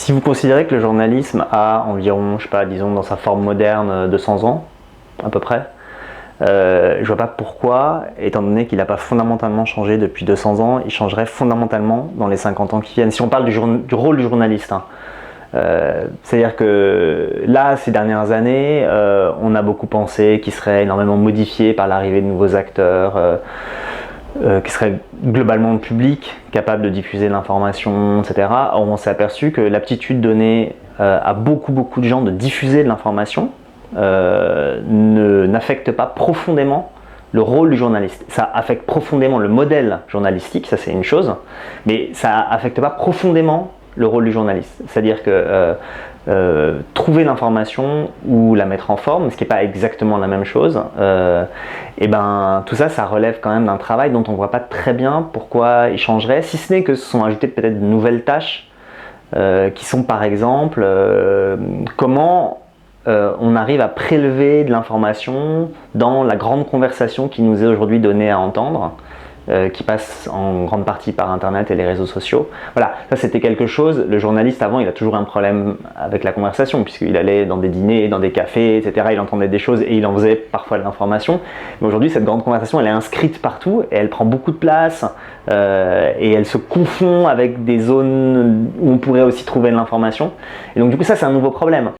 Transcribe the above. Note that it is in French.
Si vous considérez que le journalisme a environ, je sais pas, disons dans sa forme moderne, 200 ans, à peu près, je vois pas pourquoi, étant donné qu'il n'a pas fondamentalement changé depuis 200 ans, il changerait fondamentalement dans les 50 ans qui viennent. Si on parle du rôle du journaliste, hein. C'est-à-dire que là, ces dernières années, on a beaucoup pensé qu'il serait énormément modifié par l'arrivée de nouveaux acteurs, qui serait globalement le public, capable de diffuser l'information, etc. Or, on s'est aperçu que l'aptitude donnée à beaucoup de gens de diffuser de l'information n'affecte pas profondément le rôle du journaliste. Ça affecte profondément le modèle journalistique, ça c'est une chose, mais ça affecte pas profondément le rôle du journaliste. C'est-à-dire que trouver l'information ou la mettre en forme, ce qui n'est pas exactement la même chose, et ben, tout ça, ça relève quand même d'un travail dont on ne voit pas très bien pourquoi il changerait, si ce n'est que se sont ajoutées peut-être de nouvelles tâches qui sont par exemple comment on arrive à prélever de l'information dans la grande conversation qui nous est aujourd'hui donnée à entendre, qui passe en grande partie par internet et les réseaux sociaux. Voilà, ça c'était quelque chose, le journaliste avant il a toujours un problème avec la conversation puisqu'il allait dans des dîners, dans des cafés, etc. Il entendait des choses et il en faisait parfois de l'information. Mais aujourd'hui cette grande conversation elle est inscrite partout et elle prend beaucoup de place et elle se confond avec des zones où on pourrait aussi trouver de l'information. Et donc du coup ça c'est un nouveau problème.